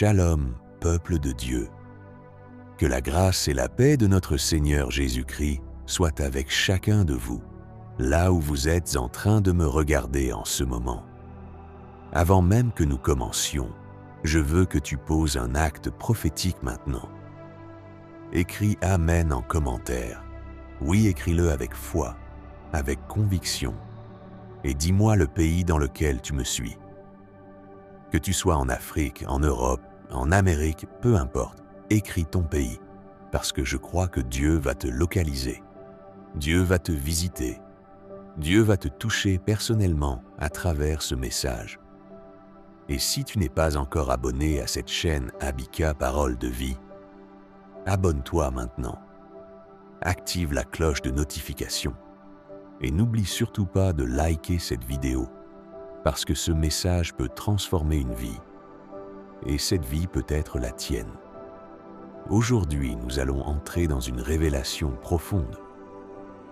Shalom, peuple de Dieu. Que la grâce et la paix de notre Seigneur Jésus-Christ soient avec chacun de vous, là où vous êtes en train de me regarder en ce moment. Avant même que nous commencions, je veux que tu poses un acte prophétique maintenant. Écris Amen en commentaire. Oui, écris-le avec foi, avec conviction. Et dis-moi le pays dans lequel tu me suis. Que tu sois en Afrique, en Europe, en Amérique, peu importe, écris ton pays, parce que je crois que Dieu va te localiser. Dieu va te visiter. Dieu va te toucher personnellement à travers ce message. Et si tu n'es pas encore abonné à cette chaîne Abika Parole de Vie, abonne-toi maintenant. Active la cloche de notification. Et n'oublie surtout pas de liker cette vidéo, parce que ce message peut transformer une vie. Et cette vie peut être la tienne. Aujourd'hui, nous allons entrer dans une révélation profonde.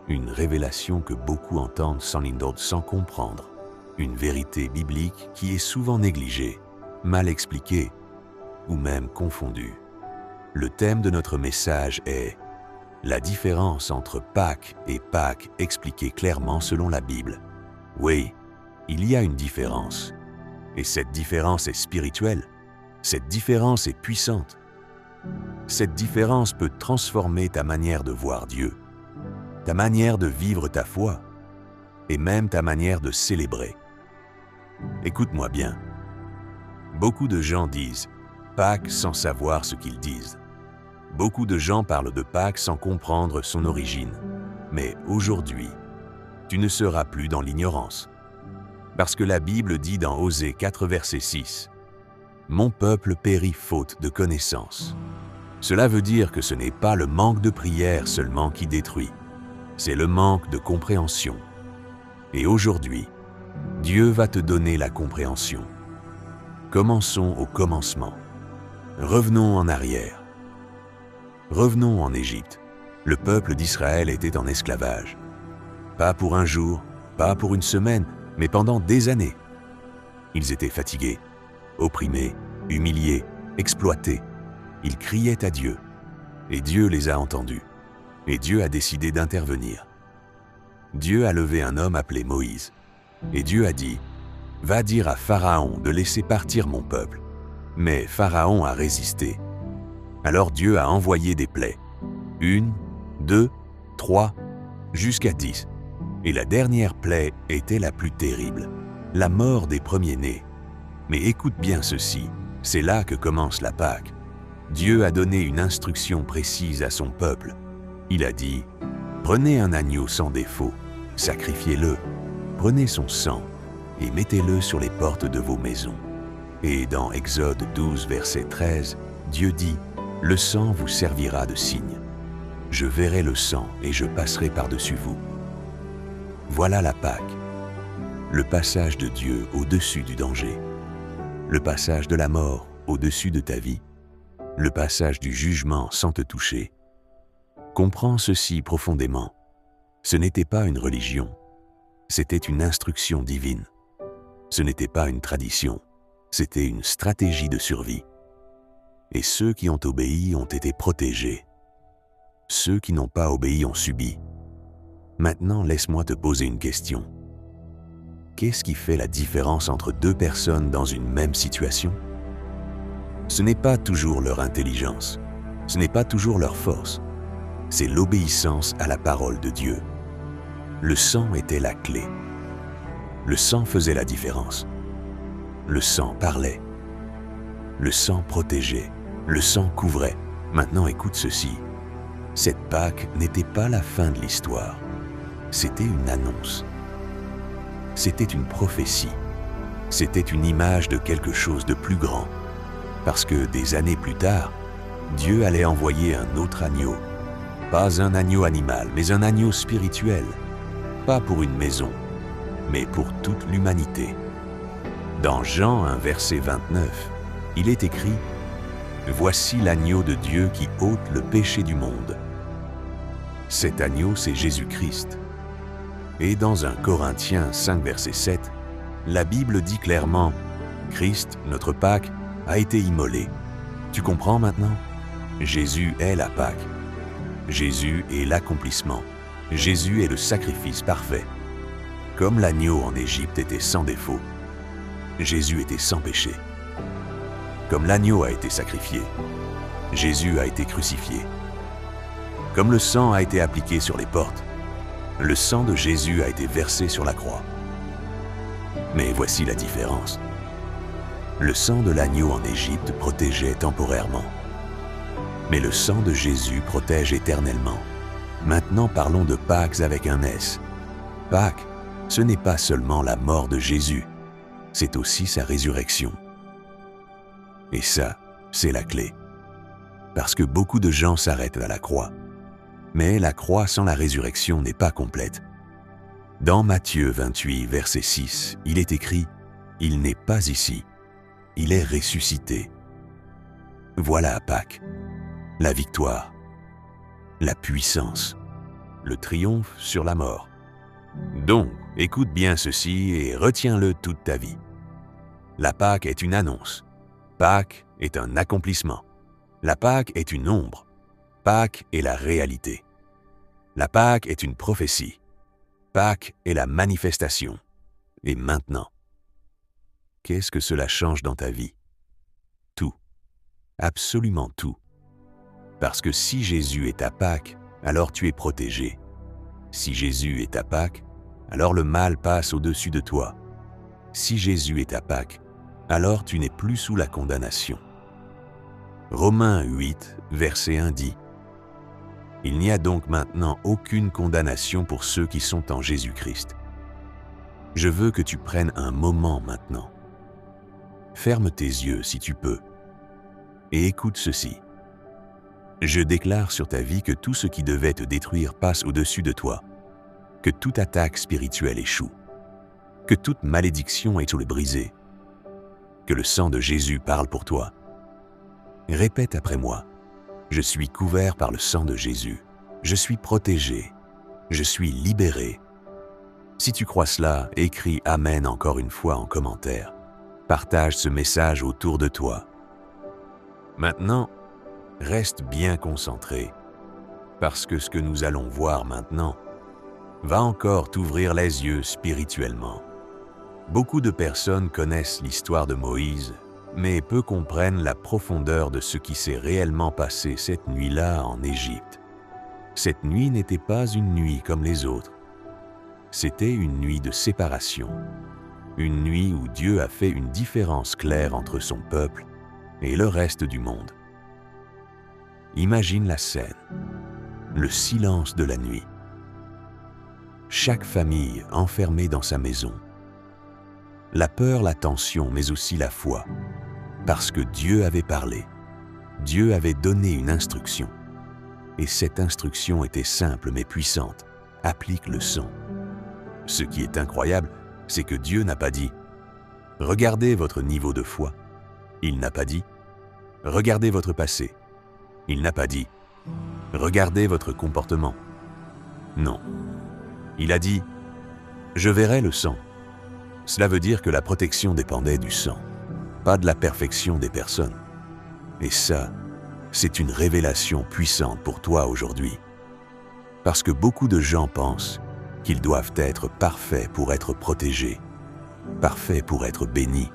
Une révélation que beaucoup entendent sans comprendre. Une vérité biblique qui est souvent négligée, mal expliquée ou même confondue. Le thème de notre message est la différence entre Pâques et Pâques expliquée clairement selon la Bible. Oui, il y a une différence. Et cette différence est spirituelle. Cette différence est puissante. Cette différence peut transformer ta manière de voir Dieu, ta manière de vivre ta foi et même ta manière de célébrer. Écoute-moi bien. Beaucoup de gens disent Pâques sans savoir ce qu'ils disent. Beaucoup de gens parlent de Pâques sans comprendre son origine. Mais aujourd'hui, tu ne seras plus dans l'ignorance. Parce que la Bible dit dans Osée 4, verset 6, « Mon peuple périt faute de connaissance. » Cela veut dire que ce n'est pas le manque de prière seulement qui détruit, c'est le manque de compréhension. Et aujourd'hui, Dieu va te donner la compréhension. Commençons au commencement. Revenons en arrière. Revenons en Égypte. Le peuple d'Israël était en esclavage. Pas pour un jour, pas pour une semaine, mais pendant des années. Ils étaient fatigués, opprimés, humiliés, exploités. Ils criaient à Dieu. Et Dieu les a entendus. Et Dieu a décidé d'intervenir. Dieu a levé un homme appelé Moïse. Et Dieu a dit, « Va dire à Pharaon de laisser partir mon peuple. » Mais Pharaon a résisté. Alors Dieu a envoyé des plaies. 1, 2, 3, jusqu'à 10. Et la dernière plaie était la plus terrible, la mort des premiers-nés. Mais écoute bien ceci, c'est là que commence la Pâque. Dieu a donné une instruction précise à son peuple. Il a dit, « Prenez un agneau sans défaut, sacrifiez-le, prenez son sang et mettez-le sur les portes de vos maisons. » Et dans Exode 12, verset 13, Dieu dit, « Le sang vous servira de signe. Je verrai le sang et je passerai par-dessus vous. » Voilà la Pâque, le passage de Dieu au-dessus du danger, le passage de la mort au-dessus de ta vie, le passage du jugement sans te toucher. Comprends ceci profondément. Ce n'était pas une religion, c'était une instruction divine. Ce n'était pas une tradition, c'était une stratégie de survie. Et ceux qui ont obéi ont été protégés. Ceux qui n'ont pas obéi ont subi. Maintenant, laisse-moi te poser une question. Qu'est-ce qui fait la différence entre deux personnes dans une même situation? Ce n'est pas toujours leur intelligence, ce n'est pas toujours leur force, c'est l'obéissance à la parole de Dieu. Le sang était la clé. Le sang faisait la différence. Le sang parlait. Le sang protégeait. Le sang couvrait. Maintenant, écoute ceci. Cette Pâque n'était pas la fin de l'histoire. C'était une annonce. C'était une prophétie. C'était une image de quelque chose de plus grand. Parce que des années plus tard, Dieu allait envoyer un autre agneau. Pas un agneau animal, mais un agneau spirituel. Pas pour une maison, mais pour toute l'humanité. Dans Jean 1, verset 29, il est écrit « Voici l'agneau de Dieu qui ôte le péché du monde. » Cet agneau, c'est Jésus-Christ. Et dans 1 Corinthiens 5, verset 7, la Bible dit clairement « Christ, notre Pâque, a été immolé. Tu comprends maintenant? Jésus est la Pâque. Jésus est l'accomplissement. Jésus est le sacrifice parfait. Comme l'agneau en Égypte était sans défaut, Jésus était sans péché. Comme l'agneau a été sacrifié, Jésus a été crucifié. Comme le sang a été appliqué sur les portes, le sang de Jésus a été versé sur la croix. Mais voici la différence. Le sang de l'agneau en Égypte protégeait temporairement. Mais le sang de Jésus protège éternellement. Maintenant parlons de Pâques avec un S. Pâques, ce n'est pas seulement la mort de Jésus, c'est aussi sa résurrection. Et ça, c'est la clé. Parce que beaucoup de gens s'arrêtent à la croix. Mais la croix sans la résurrection n'est pas complète. Dans Matthieu 28, verset 6, il est écrit « Il n'est pas ici, il est ressuscité ». Voilà Pâques, la victoire, la puissance, le triomphe sur la mort. Donc, écoute bien ceci et retiens-le toute ta vie. La Pâque est une annonce. Pâques est un accomplissement. La Pâque est une ombre. Pâques est la réalité. La Pâque est une prophétie. Pâques est la manifestation. Et maintenant, qu'est-ce que cela change dans ta vie? Tout. Absolument tout. Parce que si Jésus est ta Pâque, alors tu es protégé. Si Jésus est ta Pâque, alors le mal passe au-dessus de toi. Si Jésus est ta Pâque, alors tu n'es plus sous la condamnation. Romains 8, verset 1 dit « Il n'y a donc maintenant aucune condamnation pour ceux qui sont en Jésus-Christ. » Je veux que tu prennes un moment maintenant. Ferme tes yeux si tu peux et écoute ceci. Je déclare sur ta vie que tout ce qui devait te détruire passe au-dessus de toi, que toute attaque spirituelle échoue, que toute malédiction est brisée, que le sang de Jésus parle pour toi. Répète après moi, je suis couvert par le sang de Jésus, je suis protégé, je suis libéré. Si tu crois cela, écris Amen encore une fois en commentaire. Partage ce message autour de toi. Maintenant, reste bien concentré, parce que ce que nous allons voir maintenant va encore t'ouvrir les yeux spirituellement. Beaucoup de personnes connaissent l'histoire de Moïse, mais peu comprennent la profondeur de ce qui s'est réellement passé cette nuit-là en Égypte. Cette nuit n'était pas une nuit comme les autres. C'était une nuit de séparation, une nuit où Dieu a fait une différence claire entre son peuple et le reste du monde. Imagine la scène, le silence de la nuit. Chaque famille enfermée dans sa maison. La peur, la tension, mais aussi la foi, parce que Dieu avait parlé. Dieu avait donné une instruction. Et cette instruction était simple mais puissante. Applique le sang. Ce qui est incroyable, c'est que Dieu n'a pas dit « Regardez votre niveau de foi ». Il n'a pas dit « Regardez votre passé ». Il n'a pas dit « Regardez votre comportement ». Non. Il a dit « Je verrai le sang ». Cela veut dire que la protection dépendait du sang, pas de la perfection des personnes. Et ça, c'est une révélation puissante pour toi aujourd'hui. Parce que beaucoup de gens pensent qu'ils doivent être parfaits pour être protégés, parfaits pour être bénis,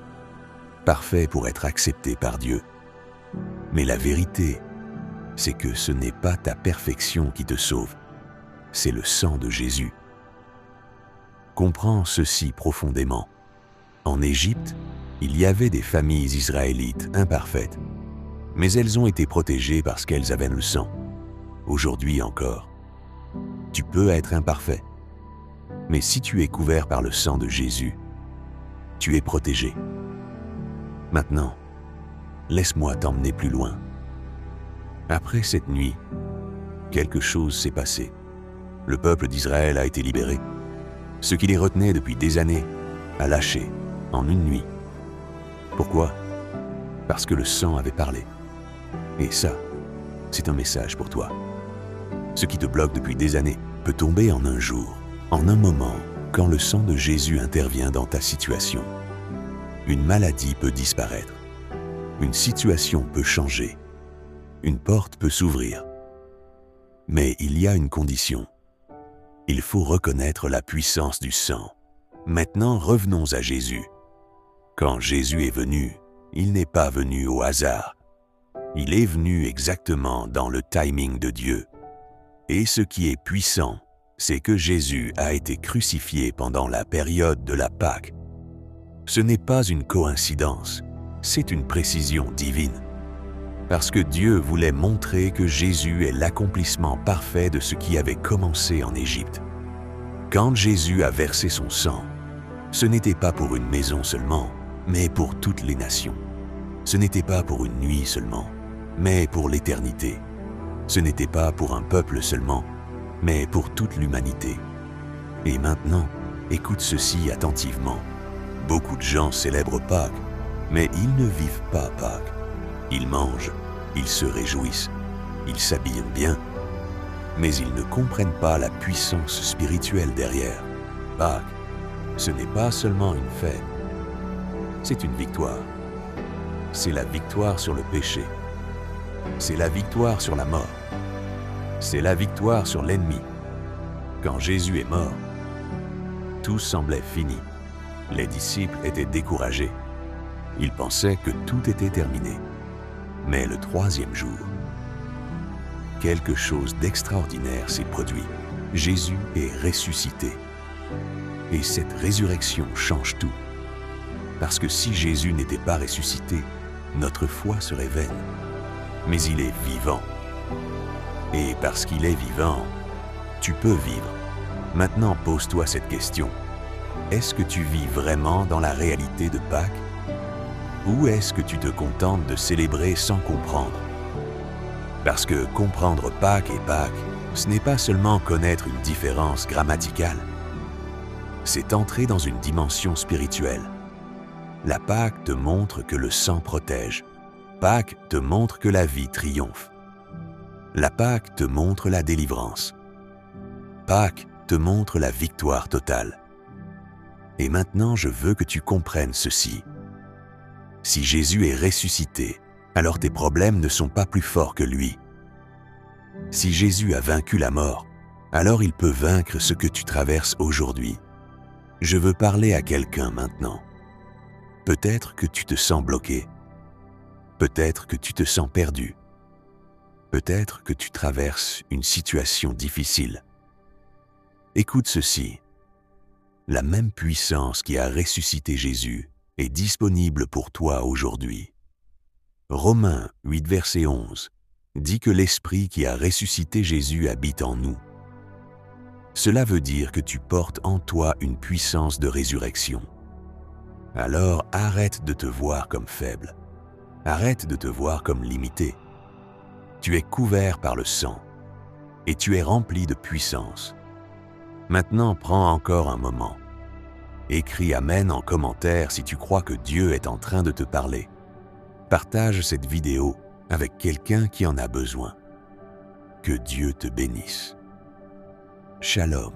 parfaits pour être acceptés par Dieu. Mais la vérité, c'est que ce n'est pas ta perfection qui te sauve, c'est le sang de Jésus. Comprends ceci profondément. En Égypte, il y avait des familles israélites imparfaites, mais elles ont été protégées parce qu'elles avaient le sang. Aujourd'hui encore, tu peux être imparfait, mais si tu es couvert par le sang de Jésus, tu es protégé. Maintenant, laisse-moi t'emmener plus loin. Après cette nuit, quelque chose s'est passé. Le peuple d'Israël a été libéré. Ce qui les retenait depuis des années a lâché en une nuit. Pourquoi? Parce que le sang avait parlé. Et ça, c'est un message pour toi. Ce qui te bloque depuis des années peut tomber en un jour, en un moment, quand le sang de Jésus intervient dans ta situation. Une maladie peut disparaître. Une situation peut changer. Une porte peut s'ouvrir. Mais il y a une condition. Il faut reconnaître la puissance du sang. Maintenant, revenons à Jésus. Quand Jésus est venu, il n'est pas venu au hasard. Il est venu exactement dans le timing de Dieu. Et ce qui est puissant, c'est que Jésus a été crucifié pendant la période de la Pâque. Ce n'est pas une coïncidence, c'est une précision divine. Parce que Dieu voulait montrer que Jésus est l'accomplissement parfait de ce qui avait commencé en Égypte. Quand Jésus a versé son sang, ce n'était pas pour une maison seulement, mais pour toutes les nations. Ce n'était pas pour une nuit seulement, mais pour l'éternité. Ce n'était pas pour un peuple seulement, mais pour toute l'humanité. Et maintenant, écoute ceci attentivement. Beaucoup de gens célèbrent Pâques, mais ils ne vivent pas Pâques. Ils mangent, ils se réjouissent, ils s'habillent bien, mais ils ne comprennent pas la puissance spirituelle derrière. Pâques, ce n'est pas seulement une fête, c'est une victoire. C'est la victoire sur le péché. C'est la victoire sur la mort. C'est la victoire sur l'ennemi. Quand Jésus est mort, tout semblait fini. Les disciples étaient découragés. Ils pensaient que tout était terminé. Mais le troisième jour, quelque chose d'extraordinaire s'est produit. Jésus est ressuscité. Et cette résurrection change tout. Parce que si Jésus n'était pas ressuscité, notre foi serait vaine. Mais il est vivant. Et parce qu'il est vivant, tu peux vivre. Maintenant, pose-toi cette question. Est-ce que tu vis vraiment dans la réalité de Pâques? Ou est-ce que tu te contentes de célébrer sans comprendre? Parce que comprendre Pâques et Pâques, ce n'est pas seulement connaître une différence grammaticale. C'est entrer dans une dimension spirituelle. La Pâque te montre que le sang protège. Pâques te montre que la vie triomphe. La Pâque te montre la délivrance. Pâques te montre la victoire totale. Et maintenant, je veux que tu comprennes ceci. Si Jésus est ressuscité, alors tes problèmes ne sont pas plus forts que lui. Si Jésus a vaincu la mort, alors il peut vaincre ce que tu traverses aujourd'hui. Je veux parler à quelqu'un maintenant. Peut-être que tu te sens bloqué. Peut-être que tu te sens perdu. Peut-être que tu traverses une situation difficile. Écoute ceci. La même puissance qui a ressuscité Jésus est disponible pour toi aujourd'hui. Romains 8, verset 11 dit que l'Esprit qui a ressuscité Jésus habite en nous. Cela veut dire que tu portes en toi une puissance de résurrection. Alors arrête de te voir comme faible. Arrête de te voir comme limité. Tu es couvert par le sang et tu es rempli de puissance. Maintenant, prends encore un moment. Écris Amen en commentaire si tu crois que Dieu est en train de te parler. Partage cette vidéo avec quelqu'un qui en a besoin. Que Dieu te bénisse. Shalom.